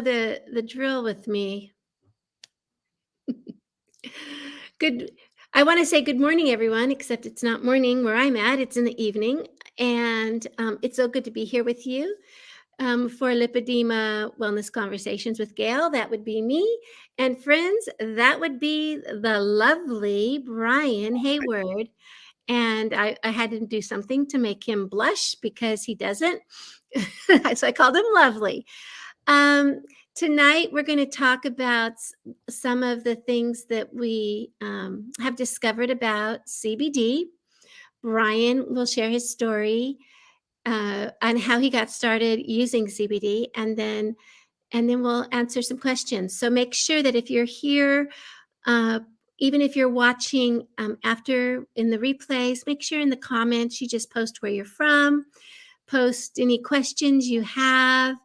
know the drill with me. Good. I want to say good morning, everyone, except it's not morning where I'm at. It's in the evening. And it's so good to be here with you for Lipedema Wellness Conversations with Gail. That would be me. And friends, that would be the lovely Bryan Hayward. And I had to do something to make him blush because he doesn't. So I called him lovely. Tonight, we're going to talk about some of the things that we have discovered about CBD. Bryan will share his story on how he got started using CBD, and then we'll answer some questions. So make sure that if you're here, even if you're watching after in the replays, make sure in the comments you just post where you're from, post any questions you have,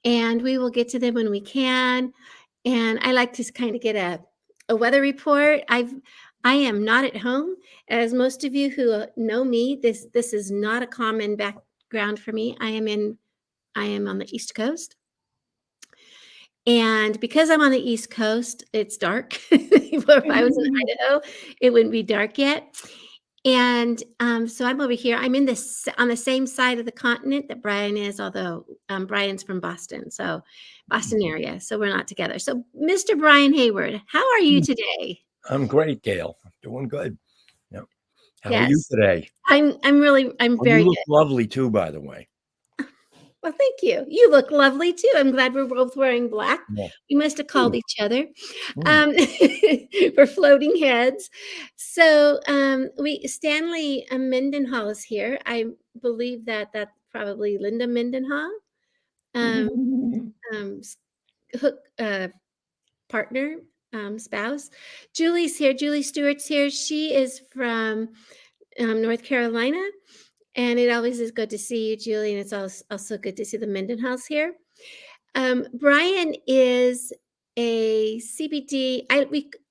and we will get to them when we can. And I like to kind of get a weather report. I am not at home. As most of you who know me, this is not a common background for me. I am on the East Coast. And because I'm on the East Coast, it's dark. If I was in Idaho, it wouldn't be dark yet. And so I'm over here. I'm on the same side of the continent that Bryan is, although Bryan's from Boston, so Boston area. So we're not together. So Mr. Bryan Hayward, how are you today? I'm great, Gail. Doing good. Yep. How Yes. are you today? I'm very you look good. lovely too, by the way. Well, thank you. You look lovely too. I'm glad we're both wearing black. Yeah. We must have called each other for floating heads. So Stanley Mendenhall is here. I believe that's probably Linda Mendenhall, hook partner, spouse. Julie's here. Julie Stewart's here. She is from North Carolina. And it always is good to see you, Julie, and it's also good to see the Mendenhalls here. Bryan is a CBD,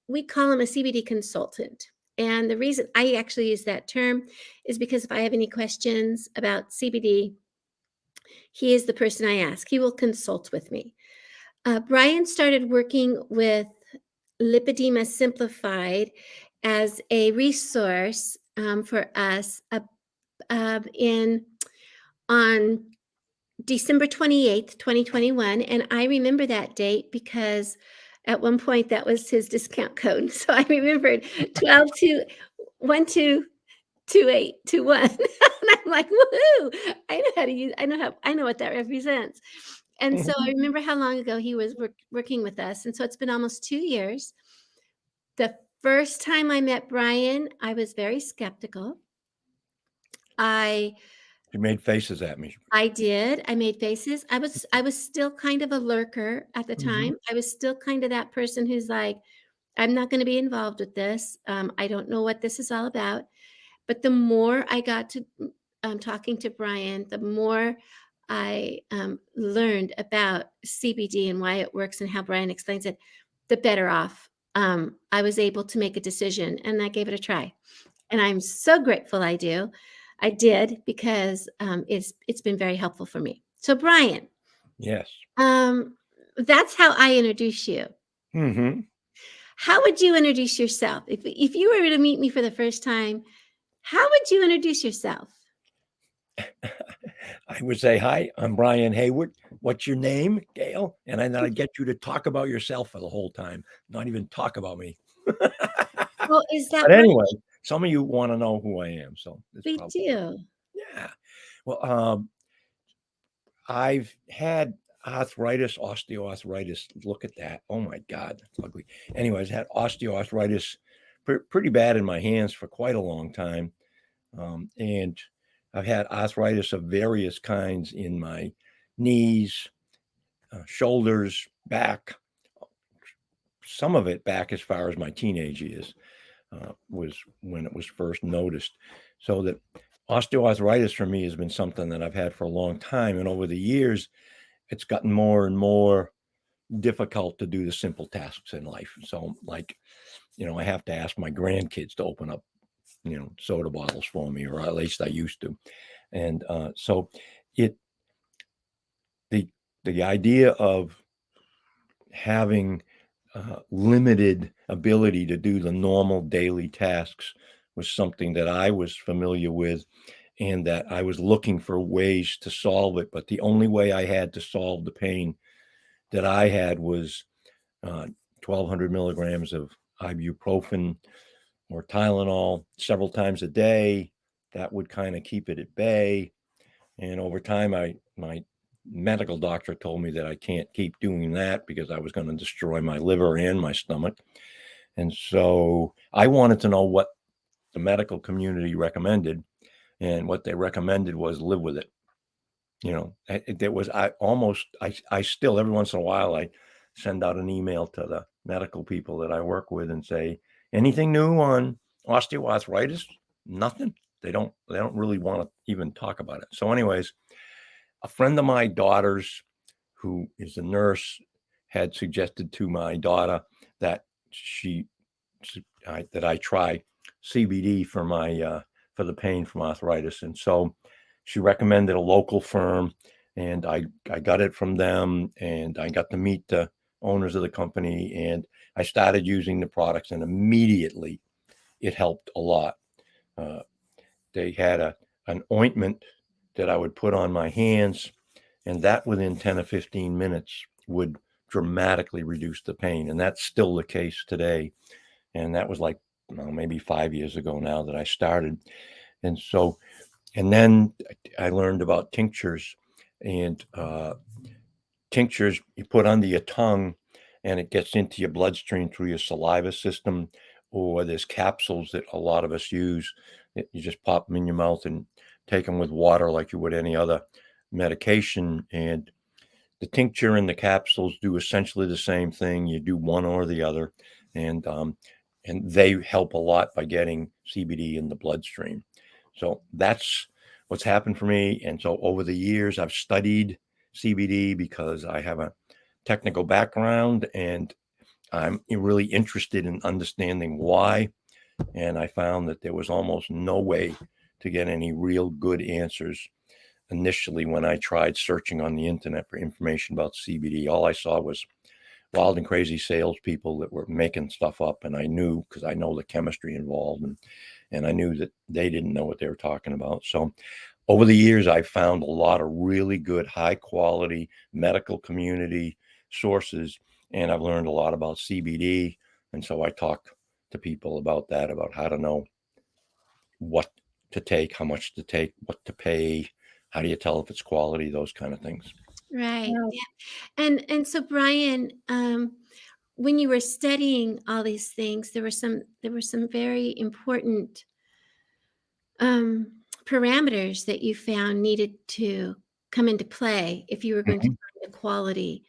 we call him a CBD consultant. And the reason I actually use that term is because if I have any questions about CBD, he is the person I ask. He will consult with me. Bryan started working with Lipedema Simplified as a resource for us on December 28th, 2021. And I remember that date because at one point that was his discount code. So I remembered 12/2/12/28/21. And I'm like, woohoo! I know what that represents. And so I remember how long ago he was working with us. And so it's been almost 2 years. The first time I met Bryan, I was very skeptical. You made faces at me. I did. I made faces. I was still kind of a lurker at the time. I was still kind of that person who's like, I'm not going to be involved with this. I don't know what this is all about. But the more I got to talking to Bryan, the more I learned about CBD and why it works and how Bryan explains it, the better off I was able to make a decision, and I gave it a try. And I'm so grateful I did because it's been very helpful for me. So Bryan. Yes. That's how I introduce you. How would you introduce yourself? If you were to meet me for the first time, how would you introduce yourself? I would say, hi, I'm Bryan Hayward. What's your name, Gail? And then I'd get you to talk about yourself for the whole time, not even talk about me. Well, is that But anyway, some of you want to know who I am. So we do. Yeah. Well, I've had osteoarthritis. Look at that. Oh my God, that's ugly. Anyways, had osteoarthritis pretty bad in my hands for quite a long time. And I've had arthritis of various kinds in my knees, shoulders, back, some of it back as far as my teenage years was when it was first noticed. So that osteoarthritis for me has been something that I've had for a long time. And over the years, it's gotten more and more difficult to do the simple tasks in life. So like, I have to ask my grandkids to open up, soda bottles for me, or at least I used to. And so the idea of having limited ability to do the normal daily tasks was something that I was familiar with, and that I was looking for ways to solve it. But the only way I had to solve the pain that I had was 1,200 milligrams of ibuprofen or Tylenol several times a day. That would kind of keep it at bay. And over time, my medical doctor told me that I can't keep doing that because I was going to destroy my liver and my stomach. And so I wanted to know what the medical community recommended, and what they recommended was live with it. I still, every once in a while, I send out an email to the medical people that I work with and say, anything new on osteoarthritis? Nothing. They don't really want to even talk about it. So anyways, a friend of my daughter's, who is a nurse, had suggested to my daughter that I try CBD for for the pain from arthritis. And so she recommended a local firm, and I got it from them, and I got to meet the owners of the company, and I started using the products, and immediately it helped a lot. They had an ointment that I would put on my hands, and that within 10 or 15 minutes would dramatically reduce the pain. And that's still the case today. And that was like, maybe 5 years ago now that I started. And so, and then I learned about tinctures, and tinctures you put under your tongue, and it gets into your bloodstream through your saliva system, or there's capsules that a lot of us use that you just pop them in your mouth and take them with water like you would any other medication. And the tincture and the capsules do essentially the same thing. You do one or the other, and they help a lot by getting CBD in the bloodstream. So that's what's happened for me. And so over the years, I've studied CBD because I have a technical background, and I'm really interested in understanding why. And I found that there was almost no way to get any real good answers initially when I tried searching on the internet for information about CBD. All I saw was wild and crazy salespeople that were making stuff up, and I knew, because I know the chemistry involved, and I knew that they didn't know what they were talking about. So over the years, I found a lot of really good, high quality medical community sources, and I've learned a lot about CBD. And so I talk to people about that, about how to know what to take, how much to take, what to pay, how do you tell if it's quality, those kind of things. Right. Yeah. And so Brian, when you were studying all these things, there were some very important um, parameters that you found needed to come into play if you were going to Mhm. find a Mhm. quality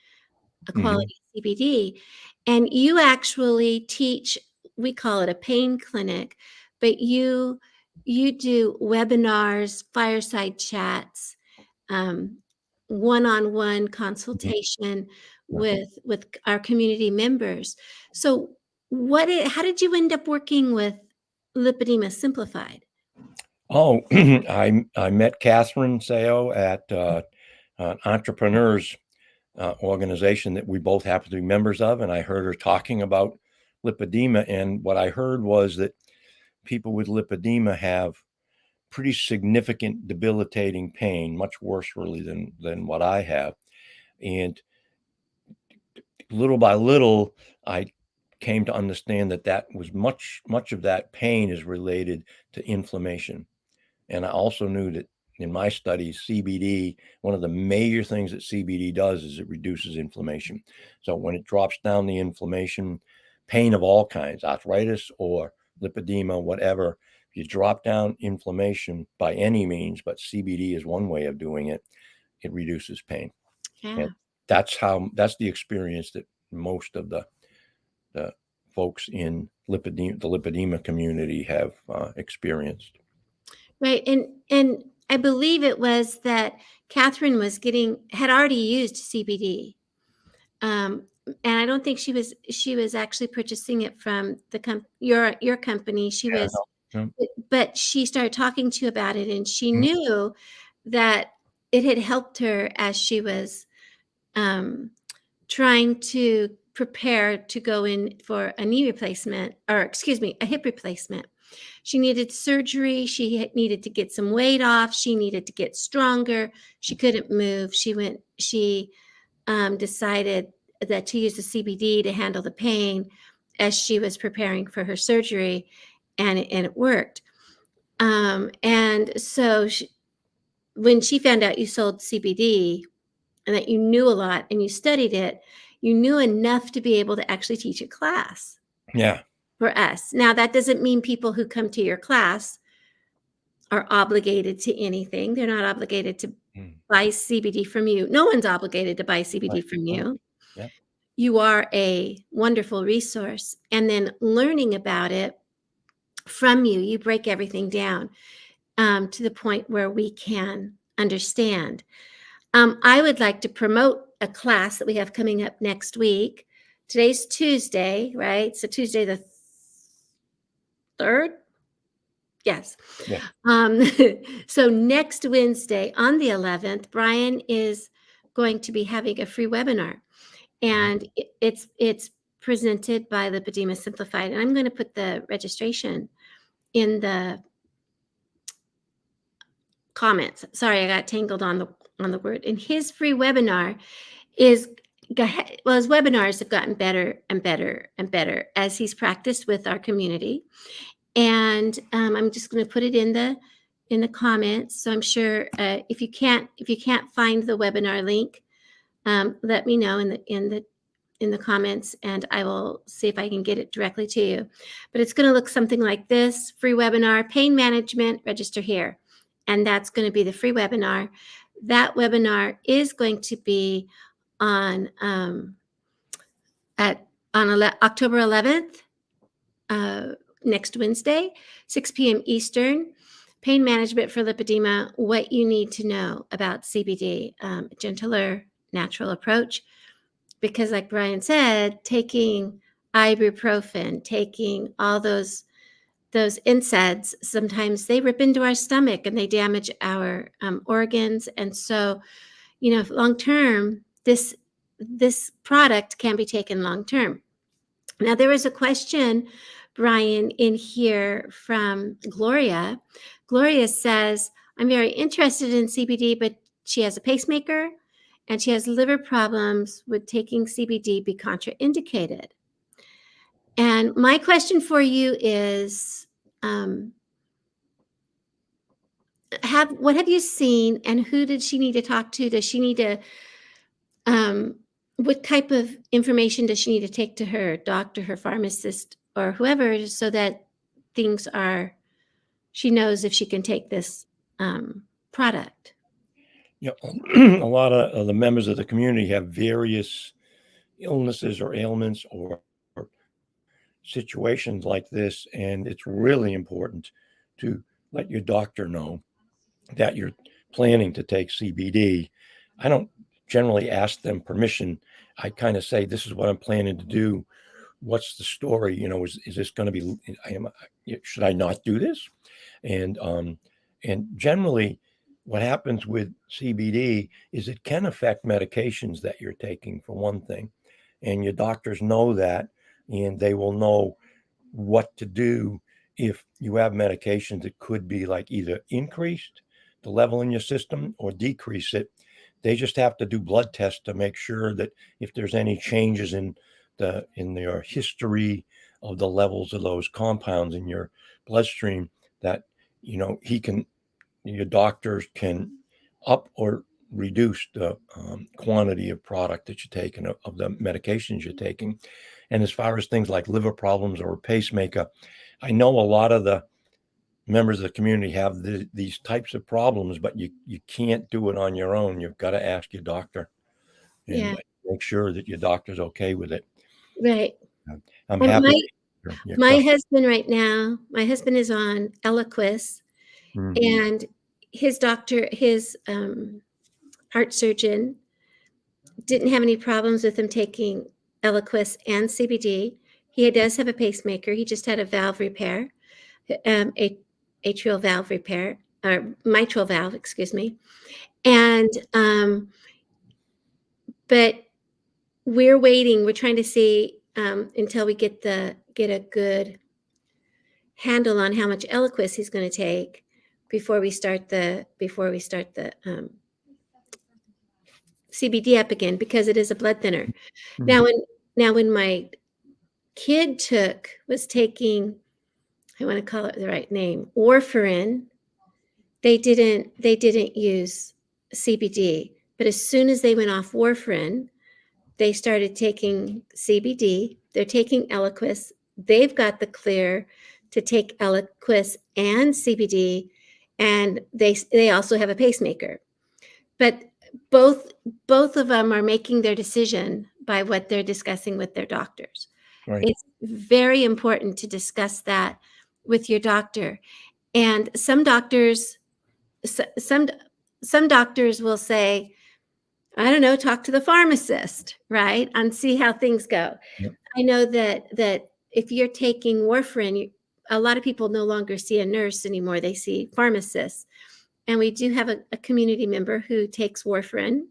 CBD. And you actually teach, we call it a pain clinic, but you do webinars, fireside chats, um, one-on-one Mhm. consultation with our community members. So how did you end up working with Lipedema Simplified? Oh, I met Catherine Seo at an entrepreneurs organization that we both happen to be members of, and I heard her talking about lipedema. And what I heard was that people with lipedema have pretty significant debilitating pain, much worse really than what I have. And little by little, I came to understand that that was much of that pain is related to inflammation. And I also knew that in my studies, CBD, one of the major things that CBD does is it reduces inflammation. So when it drops down the inflammation, pain of all kinds, arthritis or lipedema, whatever, if you drop down inflammation by any means, but CBD is one way of doing it, it reduces pain. And Yeah. that's the experience that most of the folks in the lipedema community have experienced. Right. And I believe it was that Catherine had already used CBD. And I don't think she was actually purchasing it from your company. She Yeah, was, no, but she started talking to you about it, and she no. knew that it had helped her as she was um, trying to prepare to go in for a knee replacement, or excuse me, a hip replacement. She needed surgery. She needed to get some weight off. She needed to get stronger. She couldn't move. She decided that to use the CBD to handle the pain as she was preparing for her surgery, and it worked. And so when she found out you sold CBD and that you knew a lot and you studied it, you knew enough to be able to actually teach a class Yeah. for us. Now, that doesn't mean people who come to your class are obligated to anything. They're not obligated to Mm. buy CBD from you. No one's obligated to buy CBD Right. from Right. you. Yeah. You are a wonderful resource. And then learning about it from you, you break everything down to the point where we can understand. I would like to promote a class that we have coming up next week. Today's Tuesday, right? So Tuesday the 3rd? Yes. Yeah. So next Wednesday on the 11th, Bryan is going to be having a free webinar, and it's presented by Lipedema Simplified. And I'm going to put the registration in the comments. Sorry, I got tangled on the word. And his free webinar is, well, his webinars have gotten better and better and better as he's practiced with our community. And I'm just going to put it in the comments. So I'm sure if you can't find the webinar link, let me know in the comments, and I will see if I can get it directly to you. But it's going to look something like this: free webinar, pain management, register here. And that's going to be the free webinar. That webinar is going to be on October 11th, next Wednesday, 6 p.m. Eastern. Pain management for lipedema, what you need to know about CBD, gentler, natural approach. Because like Bryan said, taking ibuprofen, taking all those NSAIDs, sometimes they rip into our stomach and they damage our organs. And so, long term, this product can be taken long term. Now, there was a question, Bryan, in here from Gloria. Gloria says, I'm very interested in CBD, but she has a pacemaker and she has liver problems. Would taking CBD be contraindicated? And my question for you is, what have you seen, and who did she need to talk to? Does she need to, what type of information does she need to take to her doctor, her pharmacist, or whoever, so that she knows if she can take this product? Yeah. A lot of the members of the community have various illnesses or ailments or situations like this, and it's really important to let your doctor know that you're planning to take CBD. I don't generally ask them permission. I kind of say, this is what I'm planning to do. What's the story? Is this going to be, should I not do this? And generally what happens with CBD is it can affect medications that you're taking, for one thing. And your doctors know that, and they will know what to do if you have medications that could be like either increased the level in your system or decrease it. They just have to do blood tests to make sure that if there's any changes in your history of the levels of those compounds in your bloodstream, that your doctors can up or reduce the quantity of product that you're taking, of the medications you're taking. And as far as things like liver problems or a pacemaker, I know a lot of the members of the community have these types of problems, but you can't do it on your own. You've got to ask your doctor and make sure that your doctor's okay with it. Right. I'm happy. My husband right now, my husband is on Eliquis, and his doctor, his heart surgeon, didn't have any problems with him taking Eliquis and CBD. He does have a pacemaker. He just had a valve repair, atrial valve repair, or mitral valve, excuse me. And but we're waiting. We're trying to see until we get a good handle on how much Eliquis he's going to take before we start the CBD up again, because it is a blood thinner. Mhm. Now when my kid was taking, I want to call it the right name, warfarin, they didn't use CBD, but as soon as they went off warfarin, they started taking CBD. They're taking Eliquis. They've got the clear to take Eliquis and CBD, and they also have a pacemaker. But both of them are making their decision by what they're discussing with their doctors. Right. It's very important to discuss that with your doctor. And some doctors will say, I don't know, talk to the pharmacist, right? And see how things go. Yep. I know that if you're taking warfarin, a lot of people no longer see a nurse anymore. They see pharmacists. And we do have a community member who takes warfarin.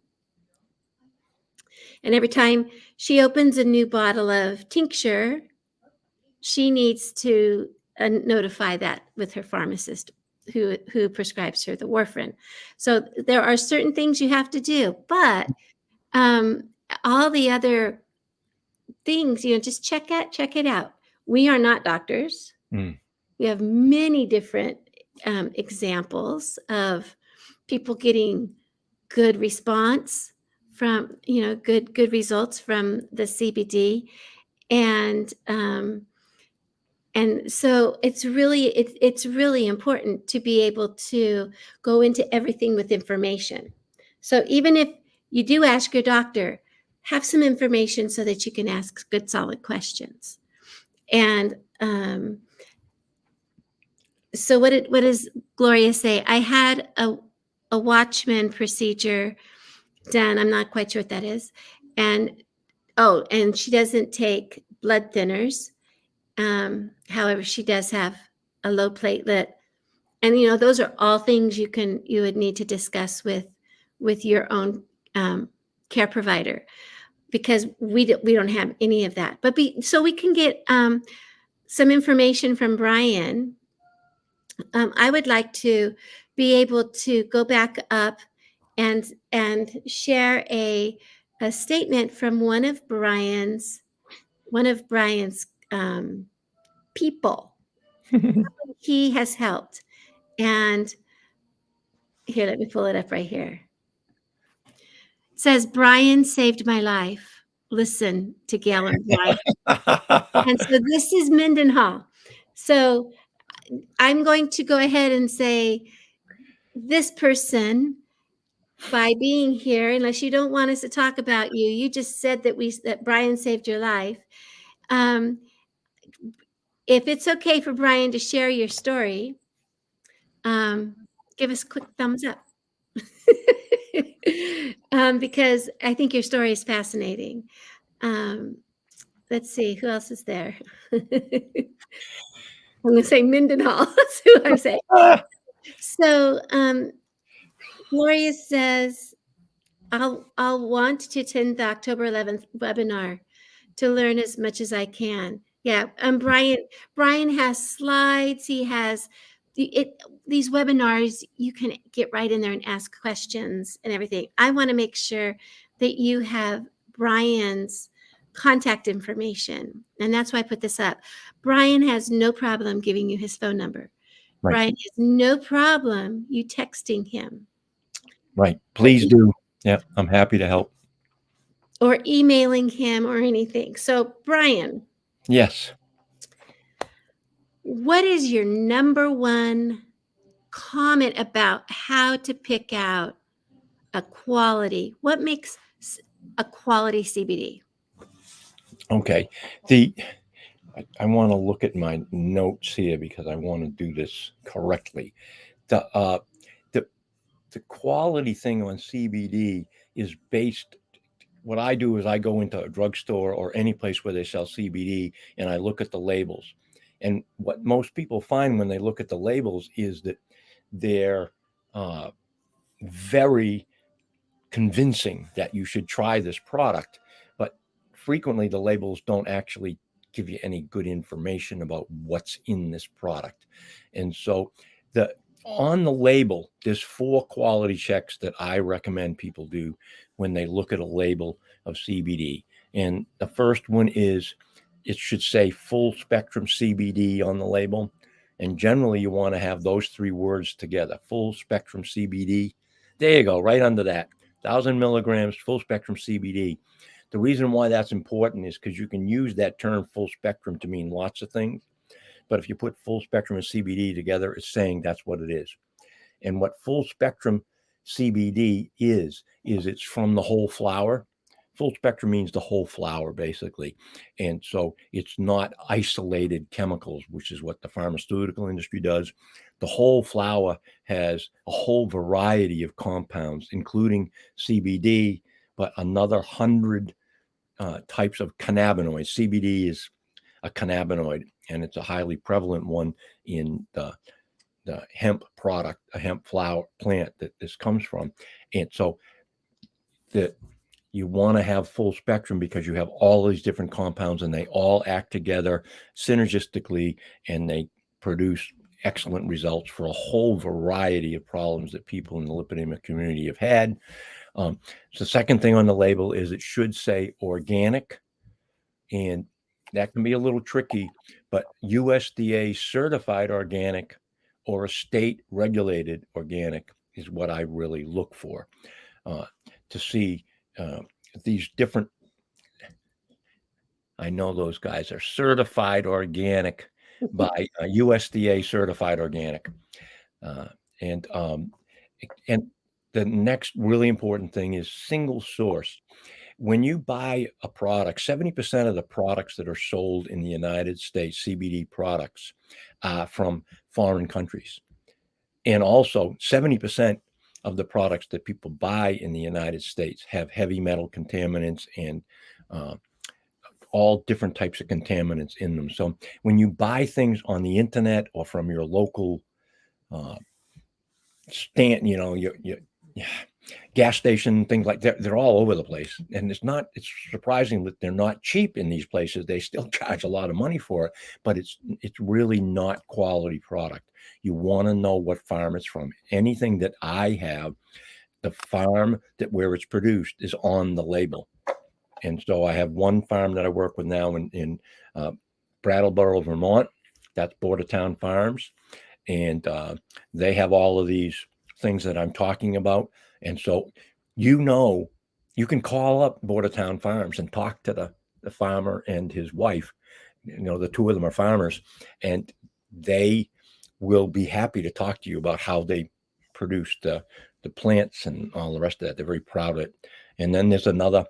And every time she opens a new bottle of tincture, she needs to notify that with her pharmacist who prescribes her the warfarin. So there are certain things you have to do, but all the other things, just check it out. We are not doctors. Mm. We have many different examples of people getting good response from, good results from the CBD. And so it's really important to be able to go into everything with information. So even if you do ask your doctor, have some information so that you can ask good, solid questions. And so what does Gloria say? I had a Watchman procedure done. I'm not quite sure what that is. And she doesn't take blood thinners. However, she does have a low platelet, and those are all things you would need to discuss with your own care provider, because we don't have any of that. But so we can get some information from Bryan. I would like to be able to go back up and share a statement from one of Bryan's people he has helped. And here, let me pull it up right here. It says, Bryan saved my life. Listen to Gail and Bryan. And so this is Mendenhall. So I'm going to go ahead and say, this person, by being here, unless you don't want us to talk about you, you just said that Bryan saved your life. If it's okay for Bryan to share your story, give us a quick thumbs up. Because I think your story is fascinating. Let's see, who else is there? I'm going to say Mendenhall. That's who I'm saying. So Gloria says, I'll want to attend the October 11th webinar to learn as much as I can. Yeah, Bryan has slides. He has these webinars. You can get right in there and ask questions and everything. I want to make sure that you have Bryan's contact information, and that's why I put this up. Bryan has no problem giving you his phone number. Right. Bryan has no problem you texting him. Right. Please do. Yeah, I'm happy to help. Or emailing him or anything. So, Bryan. Yes. What is your number one comment about how to pick out a quality? What makes a quality CBD? Okay. I want to look at my notes here because I want to do this correctly. The quality thing on CBD is based. What I do is I go into a drugstore or any place where they sell CBD and I look at the labels. And what most people find when they look at the labels is that they're very convincing that you should try this product. But frequently the labels don't actually give you any good information about what's in this product. And so on the label, there's 4 quality checks that I recommend people do when they look at a label of CBD. And the first one is it should say full spectrum CBD on the label. And generally you want to have those 3 words together, full spectrum CBD. There you go, right under that, 1,000 milligrams, full spectrum CBD. The reason why that's important is because you can use that term full spectrum to mean lots of things. But if you put full spectrum and CBD together, it's saying that's what it is. And what full spectrum CBD is it's from the whole flower. Full spectrum means the whole flower, basically. And so it's not isolated chemicals, which is what the pharmaceutical industry does. The whole flower has a whole variety of compounds, including CBD, but another 100 types of cannabinoids. CBD is a cannabinoid, and it's a highly prevalent one in the hemp product, a hemp flower plant that this comes from. And so that you want to have full spectrum because you have all these different compounds and they all act together synergistically, and they produce excellent results for a whole variety of problems that people in the lipedema community have had. So the second thing on the label is it should say organic, and that can be a little tricky, but USDA certified organic or a state regulated organic is what I really look for to see these different. I know those guys are certified organic by USDA certified organic. And the next really important thing is single source. When you buy a product, 70% of the products that are sold in the United States, CBD products, from foreign countries. And also 70% of the products that people buy in the United States have heavy metal contaminants and all different types of contaminants in them. So when you buy things on the internet or from your local stand, your gas station, things like that, they're all over the place. And it's surprising that they're not cheap in these places. They still charge a lot of money for it, but it's really not quality product. You want to know what farm it's from. Anything that I have, the farm where it's produced is on the label. And so I have one farm that I work with now in Brattleboro, Vermont. That's Bordertown Farms. And they have all of these things that I'm talking about. And so, you can call up Bordertown Farms and talk to the farmer and his wife. The 2 of them are farmers, and they will be happy to talk to you about how they produce the plants and all the rest of that. They're very proud of it. And then there's another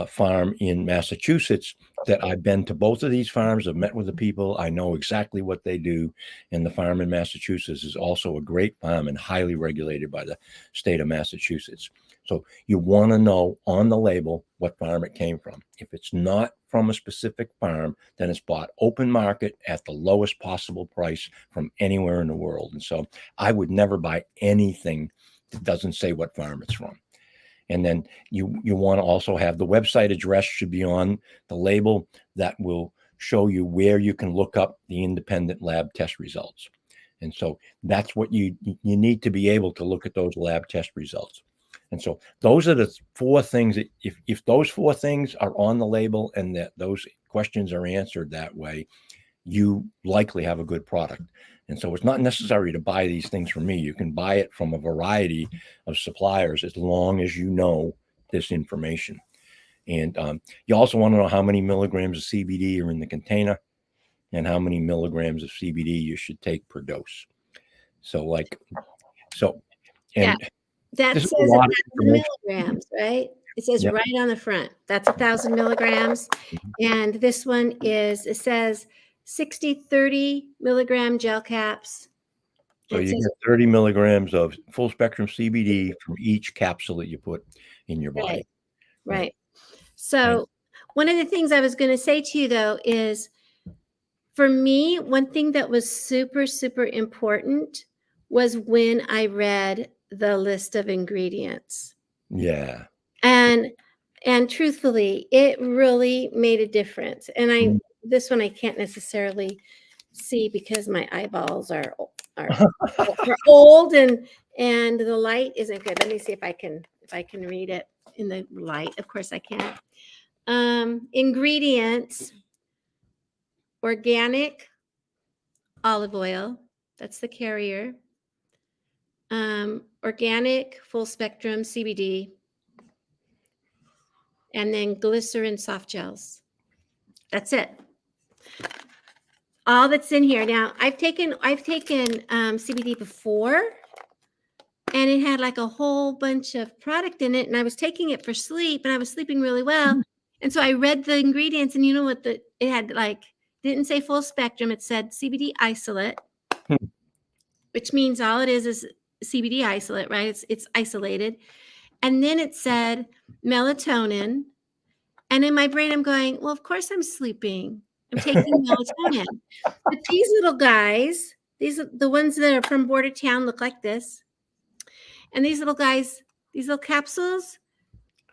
farm in Massachusetts that I've been to both of these farms. I've met with the people. I know exactly what they do. And the farm in Massachusetts is also a great farm and highly regulated by the state of Massachusetts. So you want to know on the label what farm it came from. If it's not from a specific farm, then it's bought open market at the lowest possible price from anywhere in the world. And so I would never buy anything that doesn't say what farm it's from. And then you want to also have the website address should be on the label. That will show you where you can look up the independent lab test results. And so that's what you need to be able to look at those lab test results. And so those are the 4 things that if those 4 things are on the label and that those questions are answered that way, you likely have a good product. And so it's not necessary to buy these things from me. You can buy it from a variety of suppliers as long as you know this information. And you also want to know how many milligrams of CBD are in the container and how many milligrams of CBD you should take per dose. And that says 1,000 milligrams, right? It says right on the front. That's 1,000 milligrams. And this one it says 30 milligram gel caps. So you get 30 milligrams of full spectrum CBD from each capsule that you put in your body. Right. So one of the things I was going to say to you, though, is for me, one thing that was super, super important was when I read the list of ingredients. Yeah. And And truthfully, it really made a difference. And this one I can't necessarily see because my eyeballs are are old and the light isn't good. Let me see if I can read it in the light. Of course I can't. Ingredients: organic olive oil, that's the carrier. Organic full spectrum CBD, and then glycerin soft gels. That's it. All that's in here. Now I've taken CBD before, and it had like a whole bunch of product in it, and I was taking it for sleep, and I was sleeping really well. And so I read the ingredients, and you know what it had, like, didn't say full spectrum. It said CBD isolate, which means all it is CBD isolate, right? It's isolated. And then it said melatonin. And in my brain, I'm going, well, of course I'm sleeping. I'm taking melatonin. But these little guys, these are the ones that are from Border Town, look like this. And these little guys, these little capsules,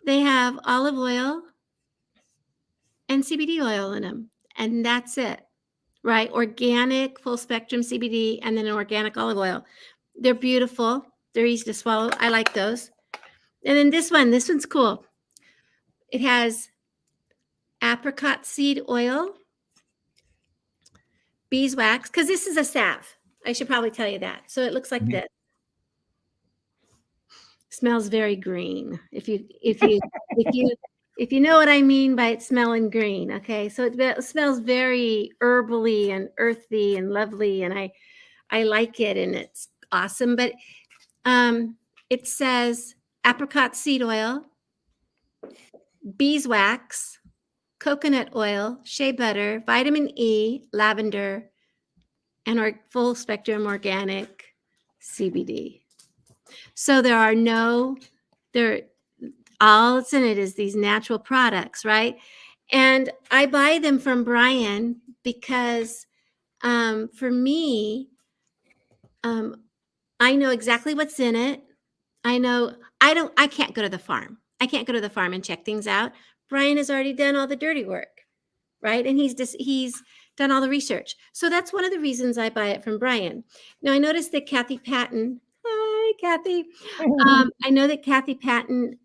they have olive oil and CBD oil in them. And that's it, right? Organic, full spectrum CBD, and then an organic olive oil. They're beautiful. They're easy to swallow. I like those. And then this one's cool. It has apricot seed oil, beeswax, because this is a salve. I should probably tell you that. So it looks like this. Smells very green. If you know what I mean by it smelling green, okay? So it smells very herbally and earthy and lovely, and I like it, and it's awesome. But it says apricot seed oil, beeswax, coconut oil, shea butter, vitamin E, lavender, and our full spectrum organic CBD. So all it's in it is these natural products, right? And I buy them from Bryan because for me, I know exactly what's in it. I can't go to the farm. I can't go to the farm and check things out. Bryan has already done all the dirty work, right? And he's done all the research. So that's one of the reasons I buy it from Bryan. Now I noticed that Kathy Patton, hi Kathy. I know that Kathy Patton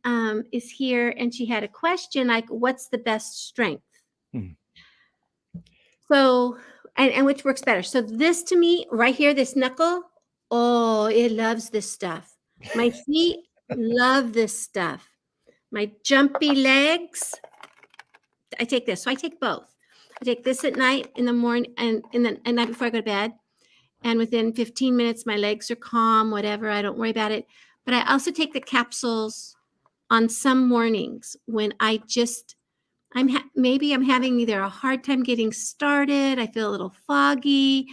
is here, and she had a question like, what's the best strength? So, and which works better? So this, to me right here, this knuckle, oh, it loves this stuff. My feet love this stuff. My jumpy legs, I take this. So I take both. I take this at night, in the morning, and at night before I go to bed. And within 15 minutes, my legs are calm, whatever. I don't worry about it. But I also take the capsules on some mornings when maybe I'm having either a hard time getting started. I feel a little foggy.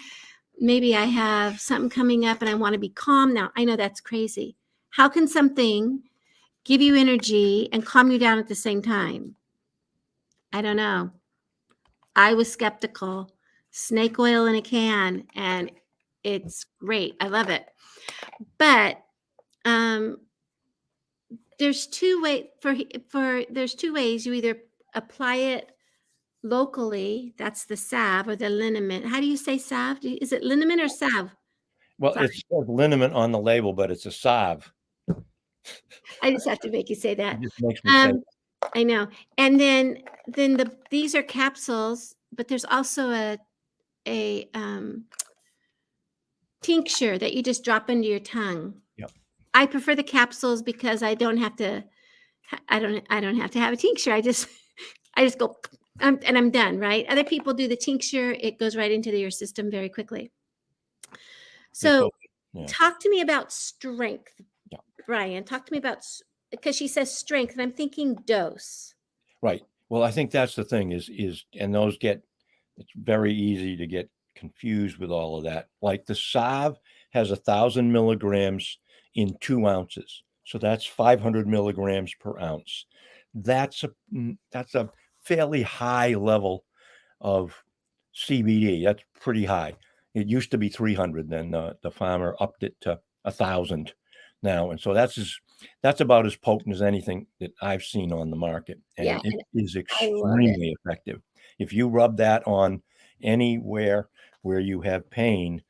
Maybe I have something coming up and I want to be calm. Now, I know that's crazy. How can something give you energy and calm you down at the same time? I don't know. I was skeptical. Snake oil in a can, and it's great. I love it. But there's two ways you either apply it locally, that's the salve or the liniment. How do you say salve? Is it liniment or salve? Well, Sorry. it says liniment on the label, but it's a salve. I just have to make you say that. It just makes me say I know. And then these are capsules, but there's also a tincture that you just drop into your tongue. Yep. I prefer the capsules because I don't have to have a tincture. I just go and I'm done, right? Other people do the tincture. It goes right into your system very quickly. So talk to me about strength. Yeah. Bryan, talk to me about, because she says strength and I'm thinking dose. Right. Well, I think that's the thing is and it's very easy to get confused with all of that. Like the salve has 1,000 milligrams in 2 ounces. So that's 500 milligrams per ounce. That's a fairly high level of CBD. That's pretty high. It used to be 300. Then the farmer upped it to 1,000 now. And so that's that's about as potent as anything that I've seen on the market, Yeah, and it and is I love it. extremely effective. If you rub that on anywhere where you have pain,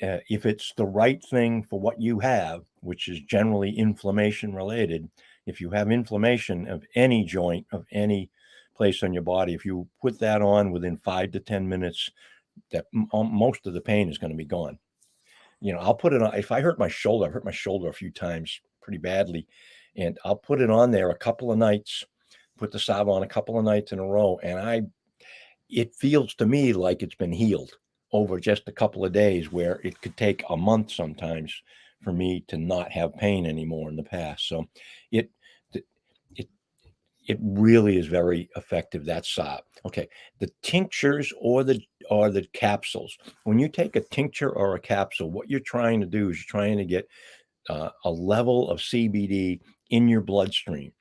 if it's the right thing for what you have, which is generally inflammation related, if you have inflammation of any joint, of any place on your body, if you put that on within 5 to 10 minutes, that most of the pain is going to be gone. I'll put it on. If I hurt my shoulder, I've hurt my shoulder a few times pretty badly, and I'll put it on there a couple of nights, put the salve on a couple of nights in a row, and it feels to me like it's been healed over just a couple of days, where it could take a month sometimes for me to not have pain anymore in the past. So it it it really is very effective, that salve. Okay, the tinctures or the capsules. When you take a tincture or a capsule, what you're trying to do is you're trying to get a level of CBD in your bloodstream.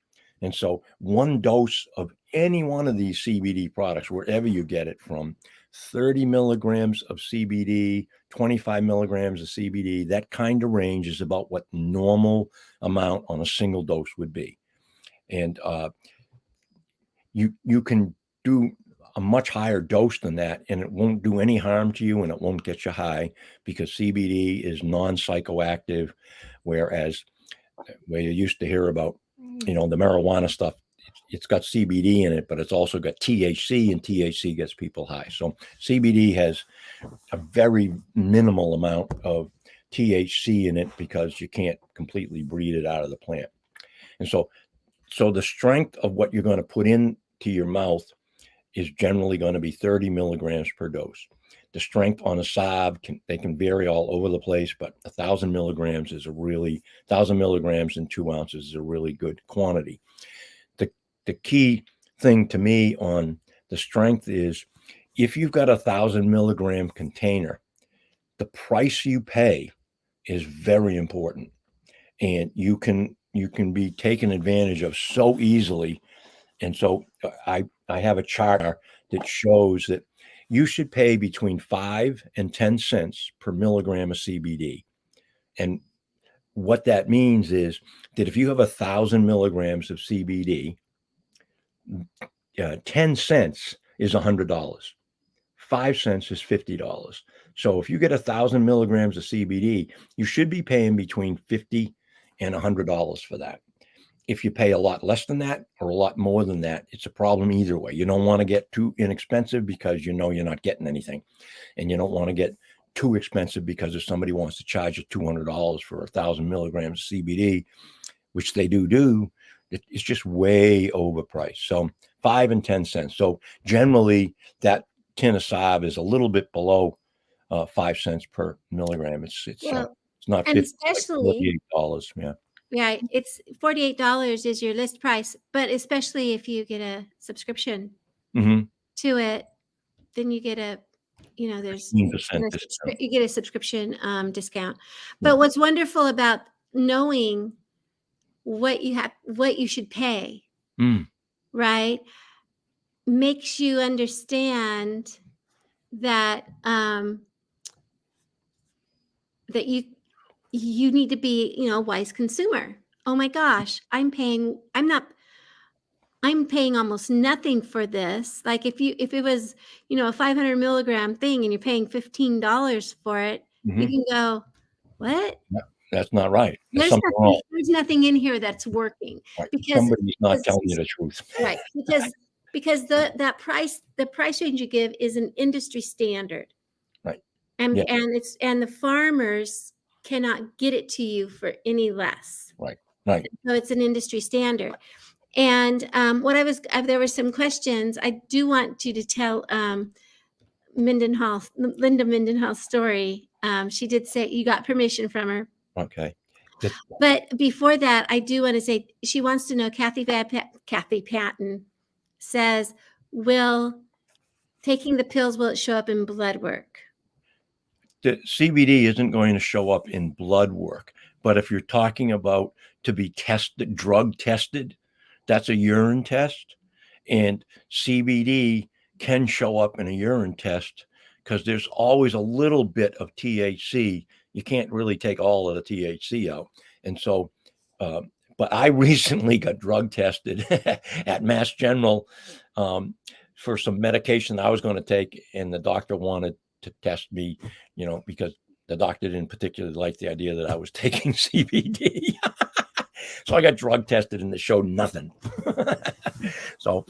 And so one dose of any one of these CBD products, wherever you get it from, 30 milligrams of CBD, 25 milligrams of CBD, that kind of range is about what normal amount on a single dose would be. And you can do a much higher dose than that, and it won't do any harm to you, and it won't get you high, because CBD is non-psychoactive, whereas where you used to hear about, the marijuana stuff, it's got CBD in it, but it's also got THC, and THC gets people high. So CBD has a very minimal amount of THC in it because you can't completely breed it out of the plant. And so the strength of what you're going to put into your mouth is generally going to be 30 milligrams per dose. The strength on a salve they can vary all over the place, but 1,000 milligrams in 2 ounces is a really good quantity. The key thing to me on the strength is, if you've got 1,000 milligram container, the price you pay is very important, and you can be taken advantage of so easily. And so I have a chart that shows that you should pay between 5 and 10 cents per milligram of CBD. And what that means is that if you have 1,000 milligrams of CBD, 10 cents is $100. 5 cents is $50. So if you get 1,000 milligrams of CBD, you should be paying between $50 and $100 for that. If you pay a lot less than that or a lot more than that, it's a problem either way. You don't want to get too inexpensive because you're not getting anything. And you don't want to get too expensive because if somebody wants to charge you $200 for 1,000 milligrams of CBD, which they do, it's just way overpriced. So 5 and 10 cents. So generally that tin of salve is a little bit below 5 cents per milligram. It's not and 50, especially, $48. Yeah. yeah, it's $48 is your list price, but especially if you get a subscription Mm-hmm. to it, then you get there's 15% discount. you get a subscription discount. Yeah. But what's wonderful about knowing what you should pay, right, makes you understand that that you need to be, a wise consumer. Oh my gosh, I'm paying almost nothing for this. Like if it was, a 500 milligram thing and you're paying $15 for it, you can go, what? That's not right. There's There's something wrong. nothing in here that's working, Right. because Somebody's not telling you the truth. right, because the price range you give is an industry standard. Right. And Yeah. and the farmers cannot get it to you for any less. Right. So it's an industry standard. And there were some questions. I do want you to tell Linda Mendenhall's story. She did say you got permission from her. Okay. But before that, I do want to say she wants to know, Kathy Patton says, will taking the pills, will it show up in blood work? The CBD isn't going to show up in blood work, but if you're talking about to be tested, drug tested, that's a urine test, and CBD can show up in a urine test because there's always a little bit of THC. You can't really take all of the THC out, and so But I recently got drug tested at Mass General for some medication I was going to take, and the doctor wanted to test me, because the doctor didn't particularly like the idea that I was taking CBD. So I got drug tested, and it showed nothing. So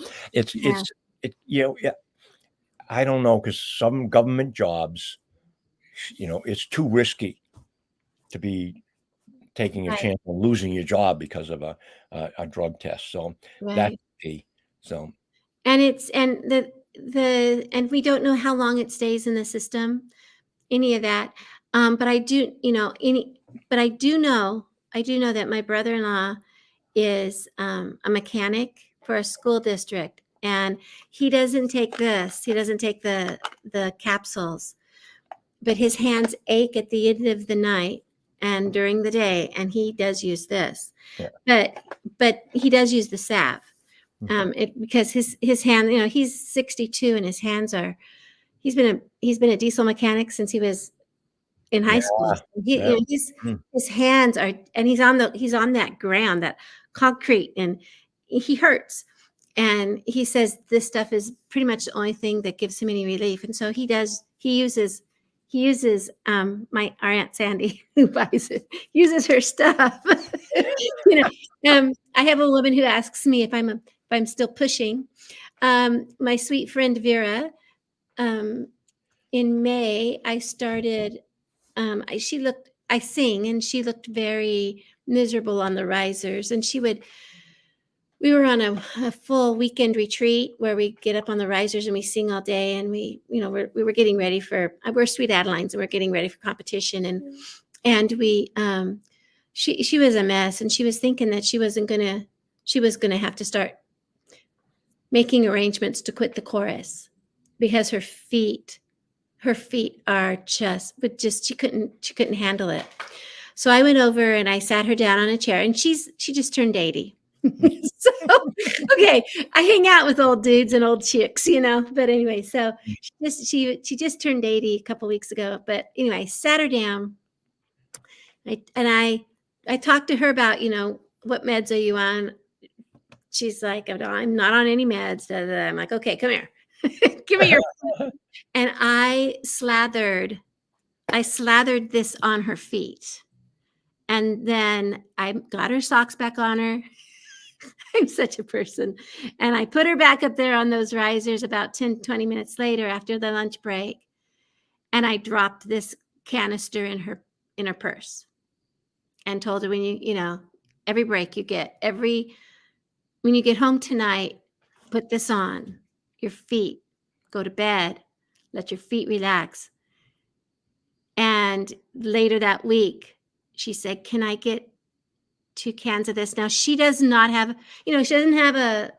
I don't know, because some government jobs, it's too risky to be taking a chance on losing your job because of a drug test. So that's key. So, and and we don't know how long it stays in the system, any of that. But I do, but I do know that my brother-in-law is a mechanic for a school district, and he doesn't take this. He doesn't take the capsules, but his hands ache at the end of the night and during the day, and he does use this. Yeah. But he does use the salve. Because his hand, he's 62 and his hands are. He's been a diesel mechanic since he was in high school. His hands are, and he's on that ground, that concrete, and he hurts. And he says this stuff is pretty much the only thing that gives him any relief. And so he uses our Aunt Sandy, who buys it, uses her stuff. I have a woman who asks me if I'm still pushing. My sweet friend Vera, in May, I started. I sing, and she looked very miserable on the risers, and we were on a full weekend retreat where we get up on the risers and we sing all day, and we were getting ready we're Sweet Adelines, and we're getting ready for competition, and we she was a mess, and she was thinking that she was gonna have to start making arrangements to quit the chorus because her feet are she couldn't handle it. So I went over and I sat her down on a chair, and she just turned 80. So, okay, I hang out with old dudes and old chicks, but anyway, so she just turned 80 a couple weeks ago. But anyway, I sat her down, I talked to her about, what meds are you on? She's like, I'm not on any meds. I'm like, okay, come here. Give me your and I slathered this on her feet. And then I got her socks back on her. I'm such a person. And I put her back up there on those risers about 10, 20 minutes later after the lunch break. And I dropped this canister in her purse and told her, when every break you get, when you get home tonight, put this on your feet, go to bed, let your feet relax. And later that week, she said, can I get 2 cans of this? Now, she does not have, she doesn't have a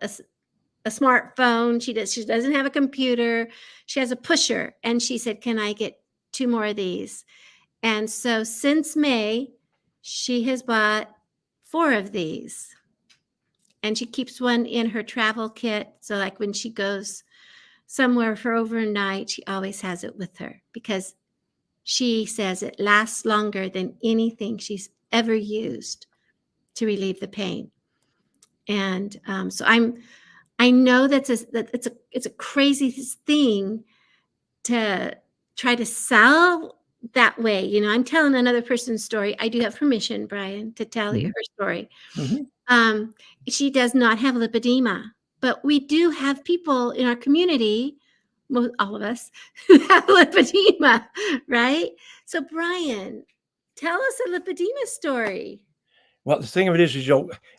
smartphone. She doesn't have a computer. She has a pusher. And she said, can I get 2 more of these? And so since May, she has bought 4 of these. And she keeps one in her travel kit. So like when she goes somewhere for overnight, she always has it with her because she says it lasts longer than anything she's ever used to relieve the pain. And so I know that it's a crazy thing to try to sell that way. I'm telling another person's story. I do have permission, Bryan, to tell you her story. Mm-hmm. She does not have lipedema, but we do have people in our community, all of us, who have lipedema, right? So, Bryan, tell us a lipedema story. Well, the thing of it is,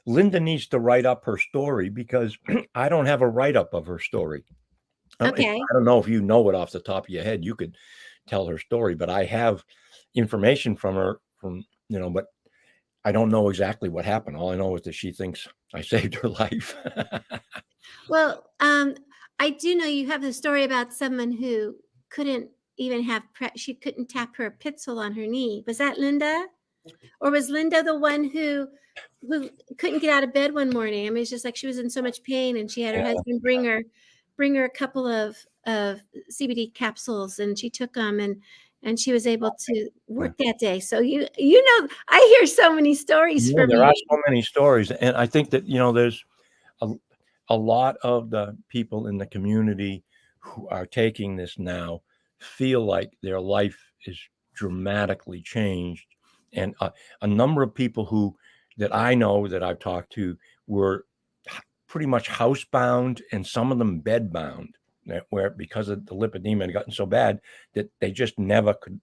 Linda needs to write up her story because I don't have a write-up of her story. Okay. I don't know if you know it off the top of your head. You could tell her story, but I have information from her but I don't know exactly what happened. All I know is that she thinks I saved her life. Well, I do know you have the story about someone who couldn't even she couldn't tap her Pitzel on her knee. Was that Linda? Or was Linda the one who couldn't get out of bed one morning? I mean, it's just like she was in so much pain, and she had her husband bring her a couple of CBD capsules, and she took them, and and she was able to work that day. So I hear so many stories Yeah, from there are you. so many stories, and I think that, there's a a lot of the people in the community who are taking this now feel like their life is dramatically changed, and a number of people who that I know that I've talked to were pretty much housebound and some of them bedbound, where because of the lipedema had gotten so bad that they just never could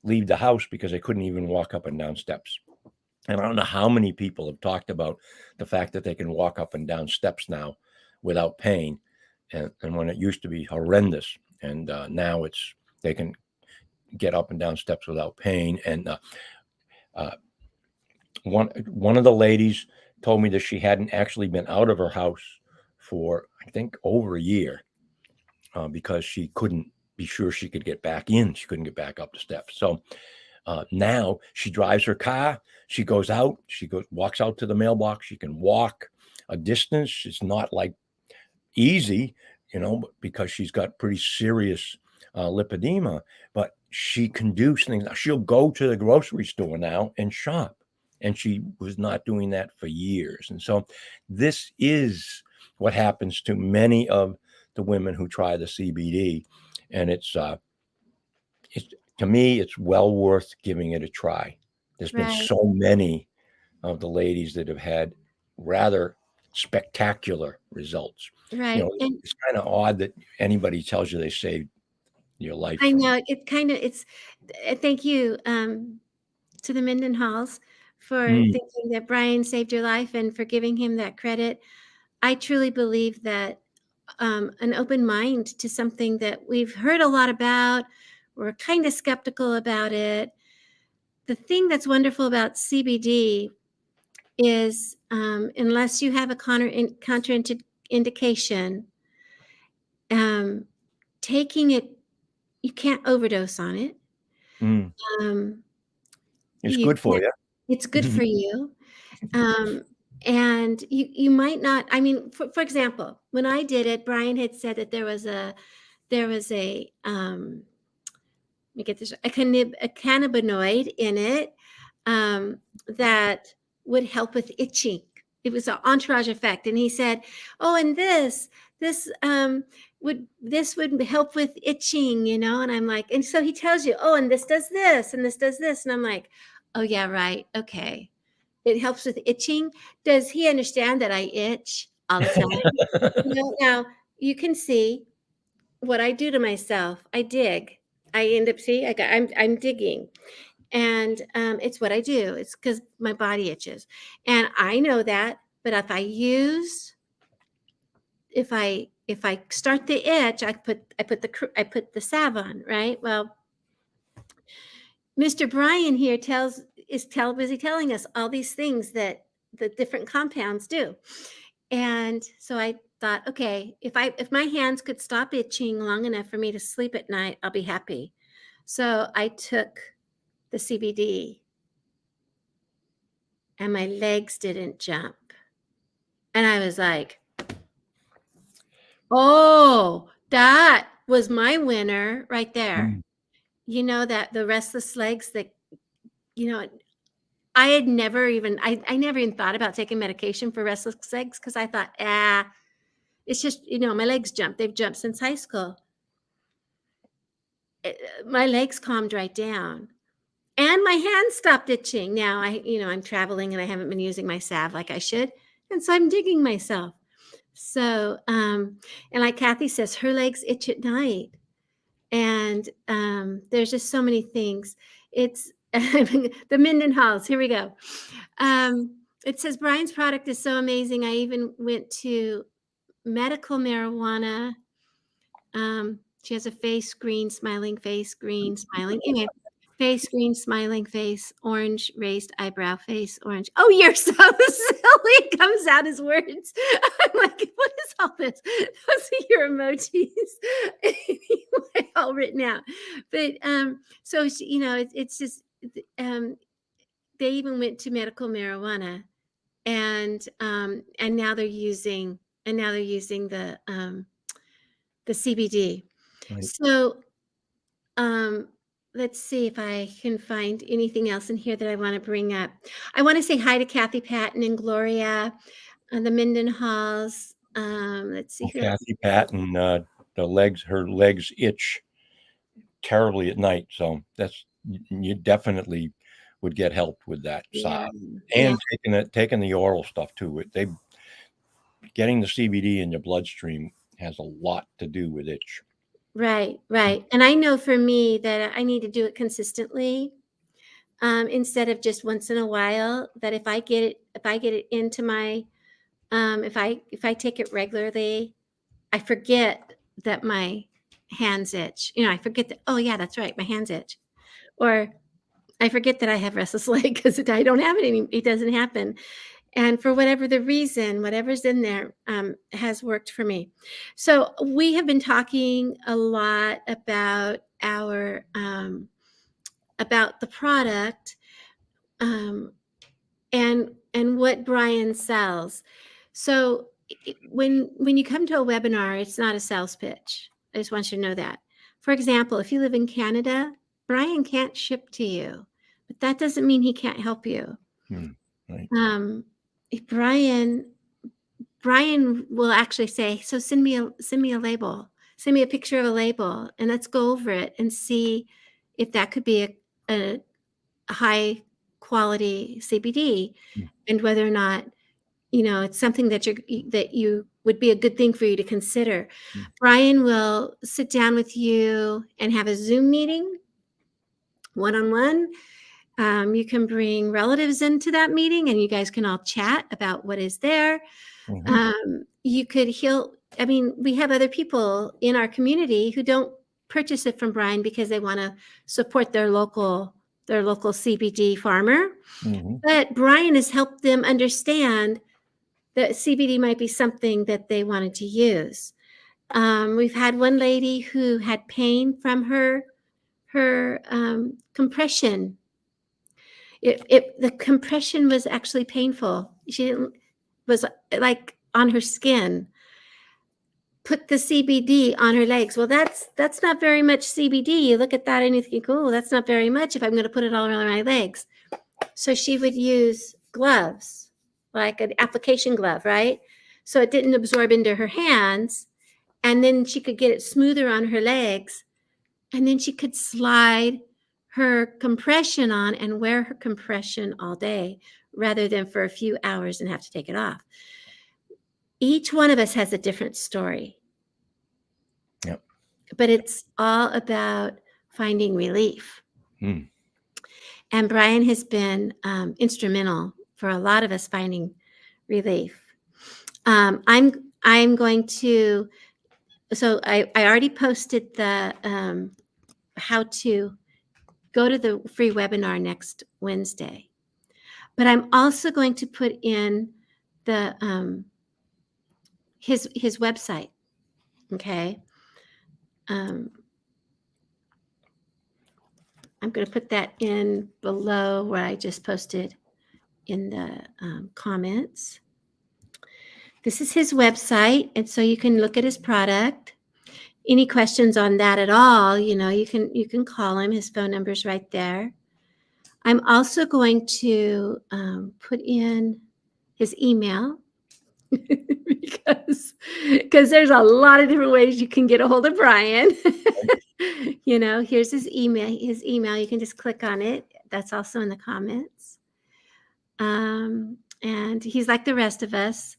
leave the house because they couldn't even walk up and down steps. And I don't know how many people have talked about the fact that they can walk up and down steps now without pain, and when it used to be horrendous, and now they can get up and down steps without pain. And uh, one of the ladies told me that she hadn't actually been out of her house for, I think, over a year, because she couldn't be sure she could get back in. She couldn't get back up the steps. So now she drives her car. She goes out. Walks out to the mailbox. She can walk a distance. It's not like easy, because she's got pretty serious lipedema. But she can do things. She'll go to the grocery store now and shop, and she was not doing that for years. And so, this is what happens to many of the women who try the CBD, and it's to me, it's well worth giving it a try. There's been Right, so many of the ladies that have had rather spectacular results. right. And It's kind of odd that anybody tells you they saved your life I from. know it's thank you, to the Mindenhalls for Mm, thinking that Brian saved your life and for giving him that credit. I truly believe that an open mind to something that we've heard a lot about, we're kind of skeptical about it. The thing that's wonderful about CBD is, unless you have a contraindication, um, taking it, you can't overdose on it. mm. Um, It's you good for can't, you. it's good for you. Um, and you might not, I mean, for example, when I did it, Brian had said that there was a let me get this, a cannabinoid in it, that would help with itching. It was an entourage effect, and he said, "Oh, and this would help with itching, And I'm like, and so he tells you, "Oh, and this does this, and this does this," and I'm like, "Oh yeah, right, okay." It helps with itching. Does he understand that I itch all the time? Now you can see what I do to myself. I dig. I end up see, I'm digging, and it's what I do. It's because my body itches, and I know that. But if I start the itch, I put the salve on, right? Well, Mr. Bryan here busy telling us all these things that the different compounds do. And so I thought, okay, if my hands could stop itching long enough for me to sleep at night, I'll be happy. So I took the CBD and my legs didn't jump. And I was like, "Oh, that was my winner right there." Mm. That the restless legs that, you know, I never even thought about taking medication for restless legs because I thought, it's just, my legs jump. They've jumped since high school. My legs calmed right down and my hands stopped itching. Now I'm traveling and I haven't been using my salve like I should. And so I'm digging myself. So, and like Kathy says, her legs itch at night. And there's just so many things. It's the Mindenhalls. Here we go. It says Brian's product is so amazing. I even went to medical marijuana. She has a face, green, smiling face, green, smiling. Anyway, face, green, smiling face, orange, raised eyebrow face, orange. Oh, you're so silly. It comes out as words. I'm like, what is all this? Those are your emojis. Anyway, all written out. But so it's just um, they even went to medical marijuana, and now they're using the CBD. Right. So, um, let's see if I can find anything else in here that I want to bring up. I want to say hi to Kathy Patton and Gloria, the Minden Halls. Let's see Oh, who else. Kathy Patton, her legs itch terribly at night. So you definitely would get help with that Yeah, side. yeah, And taking the oral stuff too. Getting the CBD in your bloodstream has a lot to do with itch. right, right. And I know for me that I need to do it consistently, instead of just once in a while. That if I get it into my, if I take it regularly, I forget that my hands itch. I forget that. Oh yeah, that's right, my hands itch. Or I forget that I have restless leg because I don't have it it doesn't happen. And for whatever the reason, whatever's in there has worked for me. So we have been talking a lot about about the product, um, and what Bryan sells. So when you come to a webinar, it's not a sales pitch. I just want you to know that. For example, if you live in Canada, Bryan can't ship to you, but that doesn't mean he can't help you. Right. If Bryan will actually say, "So send me a label, send me a picture of a label, and let's go over it and see if that could be a high quality CBD, Mm. and whether or not it's something that you would be a good thing for you to consider." Mm. Bryan will sit down with you and have a Zoom meeting, one-on-one. You can bring relatives into that meeting, and you guys can all chat about what is there. Mhm. I mean, we have other people in our community who don't purchase it from Bryan because they want to support their local CBD farmer. Mhm. But Bryan has helped them understand that CBD might be something that they wanted to use. We've had one lady who had pain from her compression. The compression was actually painful. She didn't was like on her skin. Put the CBD on her legs. Well, that's not very much CBD. You look at that and you think, oh, that's not very much if I'm going to put it all around my legs. So she would use gloves, like an application glove, right? So it didn't absorb into her hands. And then she could get it smoother on her legs. And then she could slide her compression on and wear her compression all day rather than for a few hours and have to take it off. Each one of us has a different story. Yep. But it's all about finding relief. Mm. And Bryan has been instrumental for a lot of us finding relief. I'm going to. So I already posted the how to go to the free webinar next Wednesday, but I'm also going to put in the his website. Okay. I'm going to put that in below where I just posted in the comments. This is his website, and so you can look at his product. Any questions on that at all, you can call him. His phone number is right there. I'm also going to put in his email because there's a lot of different ways you can get a hold of Bryan. Here's his email. You can just click on it. That's also in the comments. And he's like the rest of us.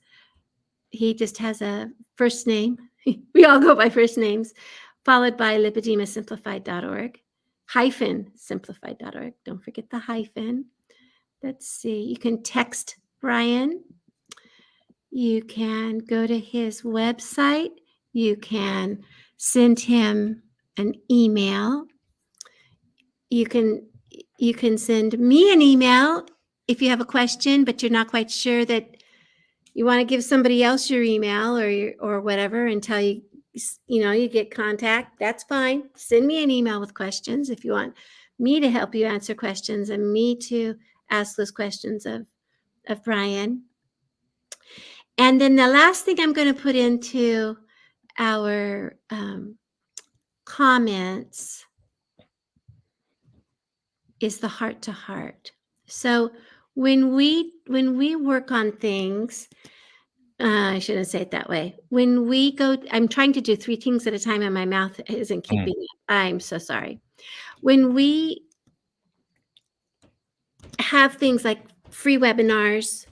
He just has a first name. We all go by first names, followed by lipedemasimplified.org, -simplified.org. Don't forget the hyphen. Let's see. You can text Bryan. You can go to his website. You can send him an email. You can send me an email if you have a question, but you're not quite sure that you want to give somebody else your email or whatever until you get contact. That's fine. Send me an email with questions if you want me to help you answer questions and me to ask those questions of Bryan. And then the last thing I'm going to put into our comments is the heart to heart. So when we work on things, I shouldn't say it that way. When we go, I'm trying to do 3 things at a time and my mouth isn't Mm. keeping up. I'm so sorry. When we have things like free webinars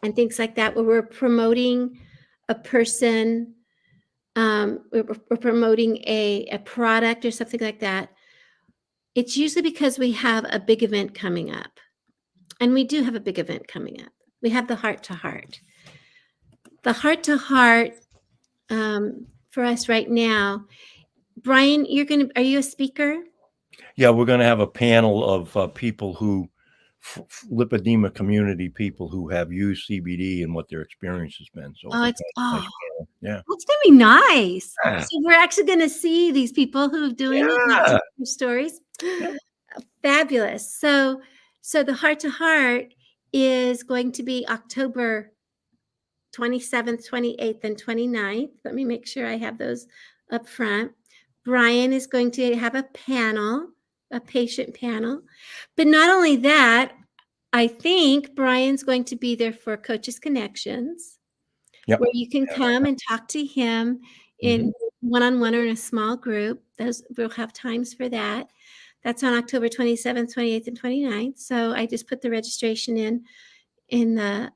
and things like that, where we're promoting a person, we're promoting a product or something like that, it's usually because we have a big event coming up. And we do have a big event coming up. We have the heart to heart. The heart to heart for us right now. Bryan, are you a speaker? Yeah, we're going to have a panel of people who, lipedema community people who have used CBD and what their experience has been. So Oh, it'll be it's a nice oh, panel. Yeah. that's gonna be nice. Yeah. So we're actually gonna see these people who are doing it and Yeah. their stories. Yeah. Fabulous. So the heart to heart is going to be October 27th, 28th, and 29th. Let me make sure I have those up front. Bryan is going to have a panel, a patient panel. But not only that, I think Bryan's going to be there for Coaches Connections, Yep. where you can come and talk to him Mm-hmm. in one-on-one or in a small group. We'll have times for that. That's on October 27th, 28th, and 29th. So I just put the registration in the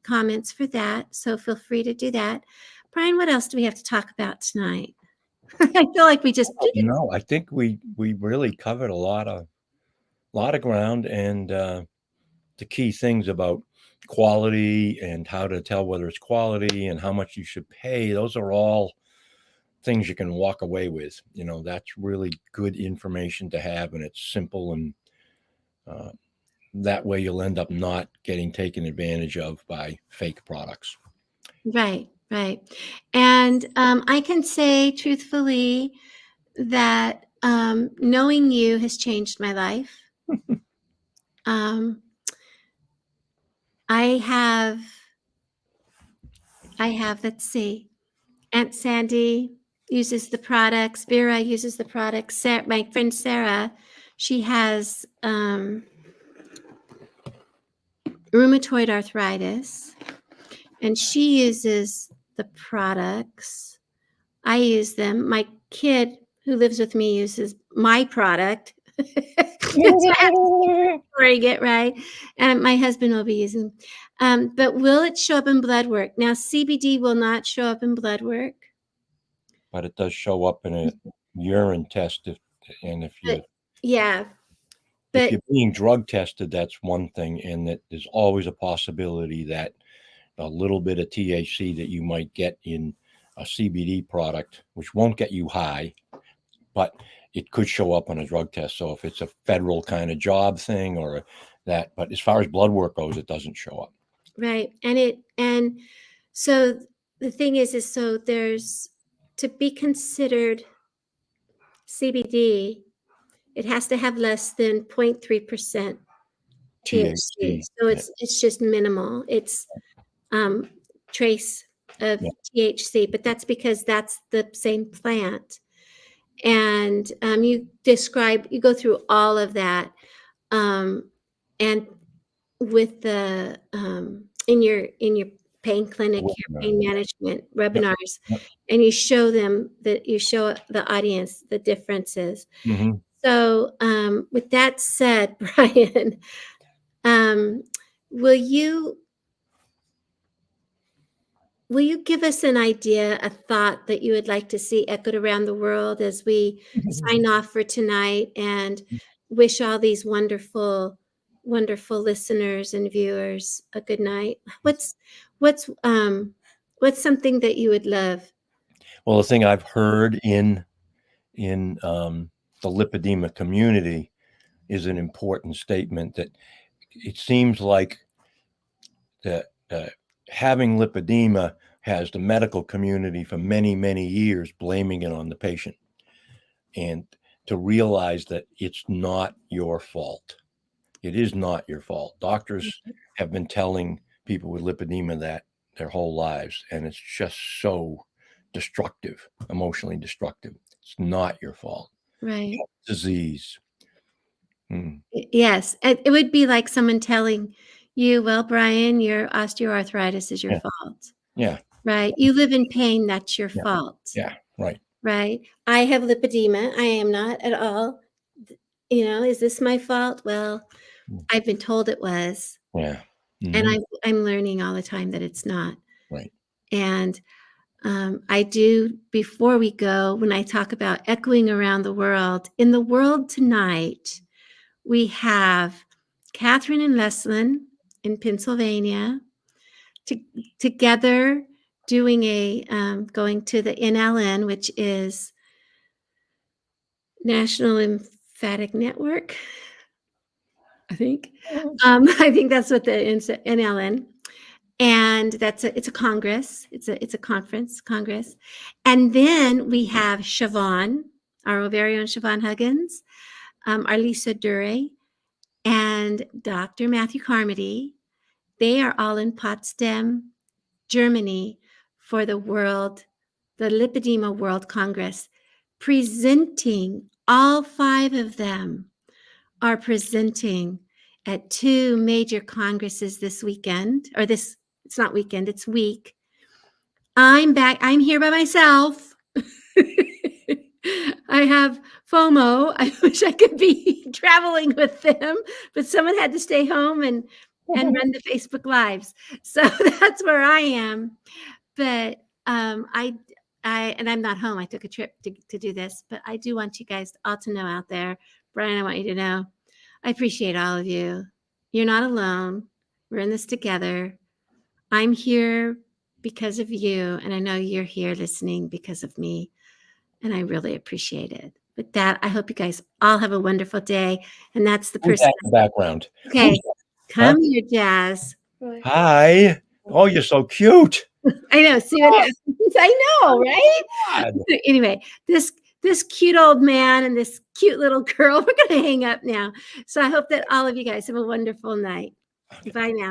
comments for that. So feel free to do that. Bryan, what else do we have to talk about tonight? I feel like we just No, I think we really covered a lot of ground, and the key things about quality and how to tell whether it's quality and how much you should pay. Those are all things you can walk away with. That's really good information to have, and it's simple, and that way you'll end up not getting taken advantage of by fake products. right. And I can say truthfully that knowing you has changed my life. Um, I have, let's see, Aunt Sandy uses the products. Vera uses the products. My friend Sarah, she has rheumatoid arthritis, and she uses the products. I use them. My kid who lives with me uses my product. Get right, and my husband will be using. But will it show up in blood work? Now, CBD will not show up in blood work. But it does show up in a urine test, if Yeah, if but you're being drug tested, that's one thing, and that there's always a possibility that a little bit of THC that you might get in a CBD product, which won't get you high, but it could show up on a drug test. So if it's a federal kind of job thing or that, but as far as blood work goes, it doesn't show up. right, and so the thing is so there's to be considered CBD, it has to have less than 0.3% THC. THC. So it's just minimal. It's trace of THC, but that's because that's the same plant. And you go through all of that, and with the in your pain clinic, your pain management webinars, and you show the audience the differences. Mm-hmm. So with that said, Bryan, will you give us an idea, a thought that you would like to see echoed around the world as we sign off for tonight and wish all these wonderful, wonderful listeners and viewers a good night? What's something that you would love? Well, the thing I've heard in the lipedema community is an important statement that it seems like that having lipedema has the medical community for many, many years blaming it on the patient, and to realize that it's not your fault. It is not your fault. Doctors have been telling people with lipedema that their whole lives, and it's just so destructive, emotionally destructive. It's not your fault. Right. Disease. Yes, it would be like someone telling you, "Well, Brian, your osteoarthritis is your Yeah. fault." Yeah. Right? You live in pain, that's your Yeah. fault, Yeah. Right. right? I have lipedema, I am not at all, is this my fault? Well, Mm. I've been told it was, Yeah. and Mhm. I'm learning all the time that it's not. Right. And, I do before we go, when I talk about echoing around the world, in the world tonight, we have Catherine and Leslin in Pennsylvania to together doing going to the NLN, which is National Lymphatic Network, I think. I think that's what the NLN, and it's a congress. It's a congress, and then we have Siobhan, our very own Siobhan Huggins, our Lisa Dure, and Dr. Matthew Carmody. They are all in Potsdam, Germany, for the Lipedema World Congress, presenting. All five of them are presenting at two major congresses this weekend, it's not weekend, it's week. I'm back, I'm here by myself. I have FOMO. I wish I could be traveling with them, but someone had to stay home and run the Facebook Lives. So that's where I am. But and I'm not home. I took a trip to do this, but I do want you guys all to know out there, Brian, I want you to know, I appreciate all of you. You're not alone. We're in this together. I'm here because of you, and I know you're here listening because of me, and I really appreciate it. With that, I hope you guys all have a wonderful day, and that's the Who's person. that in the background? Okay, Who's huh? come here, Jazz. Hi. Oh, you're so cute. I know. See what Oh, happens? I know, right? God. Anyway, this cute old man and this cute little girl, we're gonna hang up now. So I hope that all of you guys have a wonderful night. Bye now.